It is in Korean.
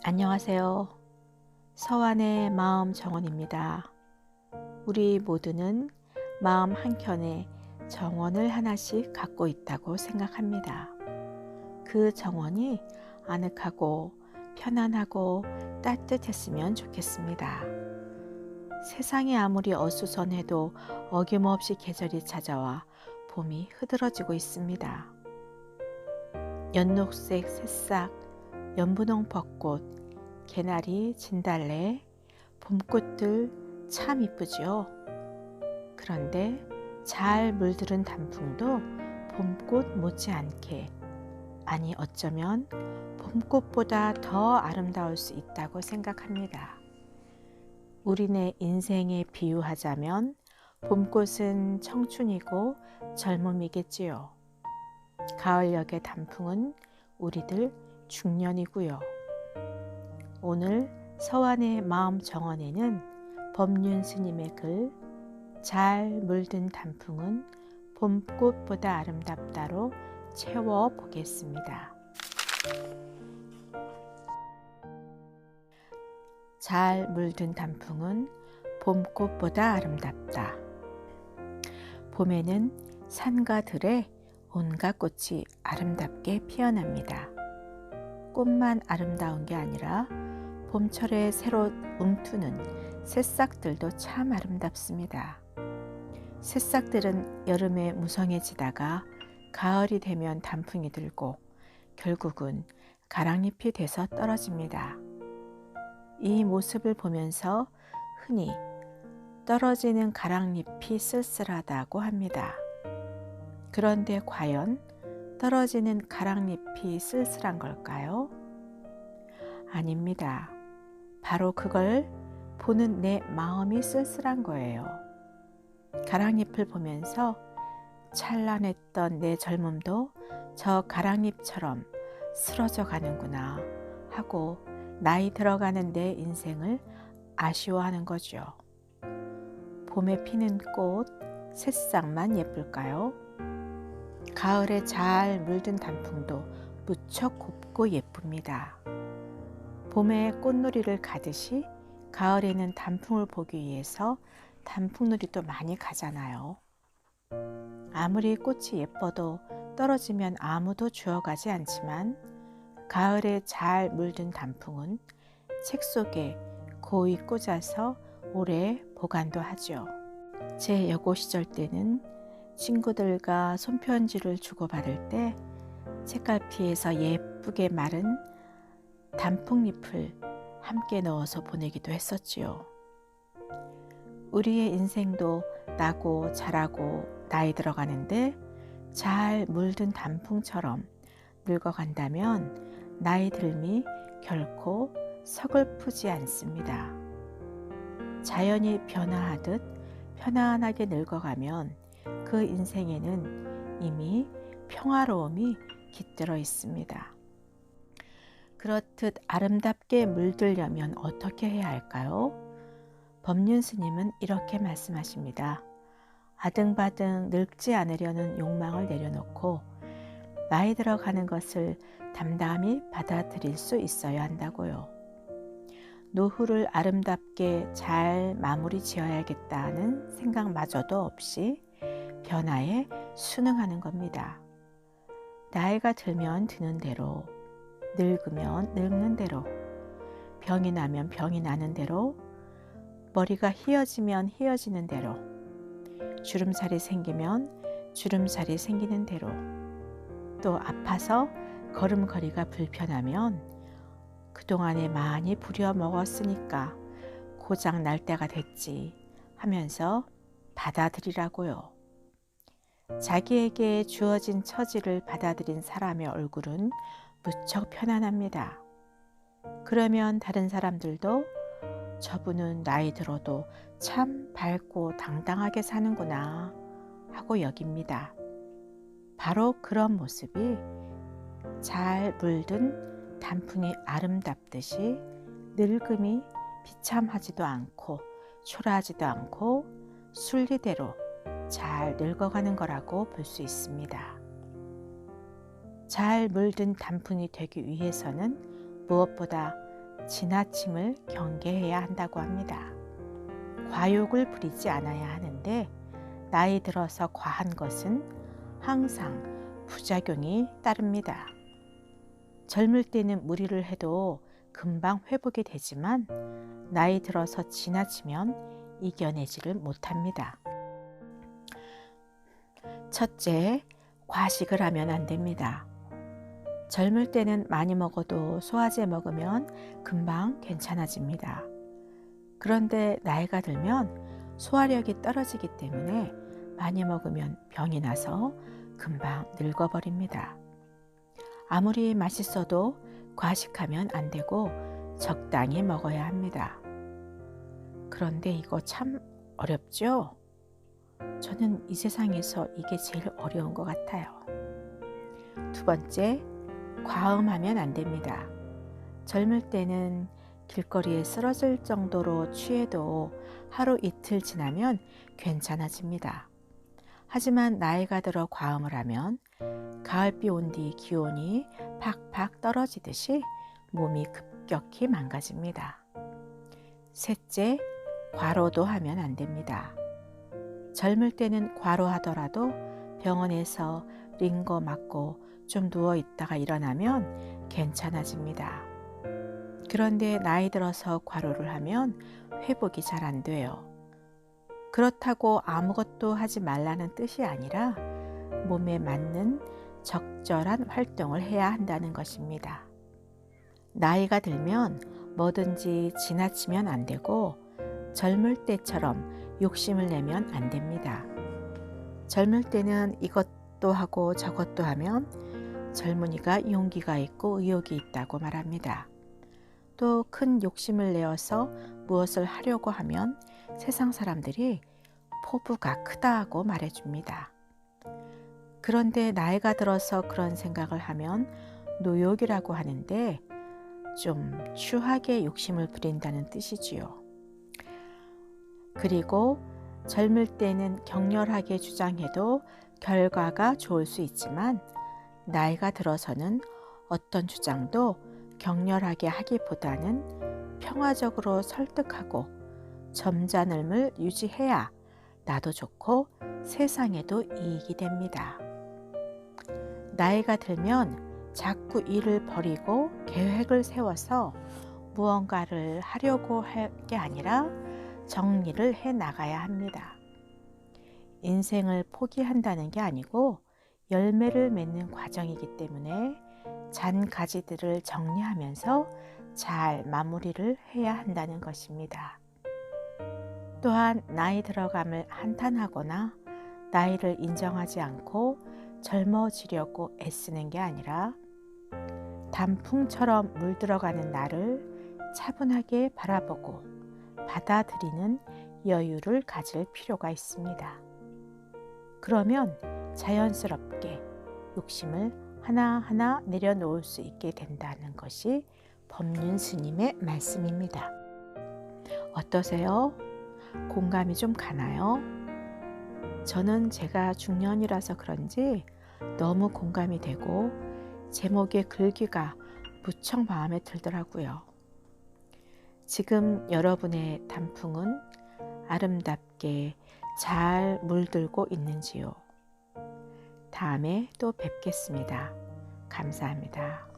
안녕하세요. 서안의 마음 정원입니다. 우리 모두는 마음 한켠에 정원을 하나씩 갖고 있다고 생각합니다. 그 정원이 아늑하고 편안하고 따뜻했으면 좋겠습니다. 세상이 아무리 어수선해도 어김없이 계절이 찾아와 봄이 흐드러지고 있습니다. 연녹색 새싹, 연분홍 벚꽃, 개나리, 진달래, 봄꽃들 참 이쁘지요. 그런데 잘 물들은 단풍도 봄꽃 못지않게, 아니 어쩌면 봄꽃보다 더 아름다울 수 있다고 생각합니다. 우리네 인생에 비유하자면 봄꽃은 청춘이고 젊음이겠지요. 가을녘의 단풍은 우리들 중년이고요. 오늘 서안의 마음 정원에는 법륜 스님의 글 잘 물든 단풍은 봄꽃보다 아름답다로 채워보겠습니다. 잘 물든 단풍은 봄꽃보다 아름답다. 봄에는 산과 들에 온갖 꽃이 아름답게 피어납니다. 꽃만 아름다운 게 아니라 봄철에 새로 움트는 새싹들도 참 아름답습니다. 새싹들은 여름에 무성해지다가 가을이 되면 단풍이 들고 결국은 가랑잎이 돼서 떨어집니다. 이 모습을 보면서 흔히 떨어지는 가랑잎이 쓸쓸하다고 합니다. 그런데 과연 떨어지는 가랑잎이 쓸쓸한 걸까요? 아닙니다. 바로 그걸 보는 내 마음이 쓸쓸한 거예요. 가랑잎을 보면서 찬란했던 내 젊음도 저 가랑잎처럼 쓰러져 가는구나 하고 나이 들어가는 내 인생을 아쉬워하는 거죠. 봄에 피는 꽃, 새싹만 예쁠까요? 가을에 잘 물든 단풍도 무척 곱고 예쁩니다. 봄에 꽃놀이를 가듯이 가을에는 단풍을 보기 위해서 단풍놀이도 많이 가잖아요. 아무리 꽃이 예뻐도 떨어지면 아무도 주워가지 않지만 가을에 잘 물든 단풍은 책 속에 고이 꽂아서 오래 보관도 하죠. 제 여고 시절 때는 친구들과 손편지를 주고받을 때 책갈피에서 예쁘게 마른 단풍잎을 함께 넣어서 보내기도 했었지요. 우리의 인생도 나고 자라고 나이 들어가는데 잘 물든 단풍처럼 늙어간다면 나이 들미 결코 서글프지 않습니다. 자연이 변화하듯 편안하게 늙어가면 그 인생에는 이미 평화로움이 깃들어 있습니다. 그렇듯 아름답게 물들려면 어떻게 해야 할까요? 법륜 스님은 이렇게 말씀하십니다. 아등바등 늙지 않으려는 욕망을 내려놓고 나이 들어가는 것을 담담히 받아들일 수 있어야 한다고요. 노후를 아름답게 잘 마무리 지어야겠다는 생각마저도 없이 변화에 순응하는 겁니다. 나이가 들면 드는 대로, 늙으면 늙는 대로, 병이 나면 병이 나는 대로, 머리가 휘어지면 휘어지는 대로, 주름살이 생기면 주름살이 생기는 대로, 또 아파서 걸음걸이가 불편하면 그동안에 많이 부려 먹었으니까 고장 날 때가 됐지 하면서 받아들이라고요. 자기에게 주어진 처지를 받아들인 사람의 얼굴은 무척 편안합니다. 그러면 다른 사람들도 저분은 나이 들어도 참 밝고 당당하게 사는구나 하고 여깁니다. 바로 그런 모습이 잘 물든 단풍이 아름답듯이 늙음이 비참하지도 않고 초라하지도 않고 순리대로 잘 늙어가는 거라고 볼 수 있습니다. 잘 물든 단풍이 되기 위해서는 무엇보다 지나침을 경계해야 한다고 합니다. 과욕을 부리지 않아야 하는데 나이 들어서 과한 것은 항상 부작용이 따릅니다. 젊을 때는 무리를 해도 금방 회복이 되지만 나이 들어서 지나치면 이겨내지를 못합니다. 첫째, 과식을 하면 안 됩니다. 젊을 때는 많이 먹어도 소화제 먹으면 금방 괜찮아집니다. 그런데 나이가 들면 소화력이 떨어지기 때문에 많이 먹으면 병이 나서 금방 늙어버립니다. 아무리 맛있어도 과식하면 안 되고 적당히 먹어야 합니다. 그런데 이거 참 어렵죠? 저는 이 세상에서 이게 제일 어려운 것 같아요. 두 번째, 과음하면 안 됩니다. 젊을 때는 길거리에 쓰러질 정도로 취해도 하루 이틀 지나면 괜찮아집니다. 하지만 나이가 들어 과음을 하면 가을비 온 뒤 기온이 팍팍 떨어지듯이 몸이 급격히 망가집니다. 셋째, 과로도 하면 안 됩니다. 젊을 때는 과로하더라도 병원에서 링거 맞고 좀 누워 있다가 일어나면 괜찮아집니다. 그런데 나이 들어서 과로를 하면 회복이 잘 안 돼요. 그렇다고 아무것도 하지 말라는 뜻이 아니라 몸에 맞는 적절한 활동을 해야 한다는 것입니다. 나이가 들면 뭐든지 지나치면 안 되고 젊을 때처럼 욕심을 내면 안 됩니다. 젊을 때는 이것도 하고 저것도 하면 젊은이가 용기가 있고 의욕이 있다고 말합니다. 또 큰 욕심을 내어서 무엇을 하려고 하면 세상 사람들이 포부가 크다고 말해줍니다. 그런데 나이가 들어서 그런 생각을 하면 노욕이라고 하는데 좀 추하게 욕심을 부린다는 뜻이지요. 그리고 젊을 때는 격렬하게 주장해도 결과가 좋을 수 있지만 나이가 들어서는 어떤 주장도 격렬하게 하기보다는 평화적으로 설득하고 점잖음을 유지해야 나도 좋고 세상에도 이익이 됩니다. 나이가 들면 자꾸 일을 버리고 계획을 세워서 무언가를 하려고 할 게 아니라 정리를 해 나가야 합니다. 인생을 포기한다는 게 아니고 열매를 맺는 과정이기 때문에 잔 가지들을 정리하면서 잘 마무리를 해야 한다는 것입니다. 또한 나이 들어감을 한탄하거나 나이를 인정하지 않고 젊어지려고 애쓰는 게 아니라 단풍처럼 물들어가는 나를 차분하게 바라보고 받아들이는 여유를 가질 필요가 있습니다. 그러면 자연스럽게 욕심을 하나하나 내려놓을 수 있게 된다는 것이 법륜 스님의 말씀입니다. 어떠세요? 공감이 좀 가나요? 저는 제가 중년이라서 그런지 너무 공감이 되고 제목의 글귀가 무척 마음에 들더라고요. 지금 여러분의 단풍은 아름답게 잘 물들고 있는지요? 다음에 또 뵙겠습니다. 감사합니다.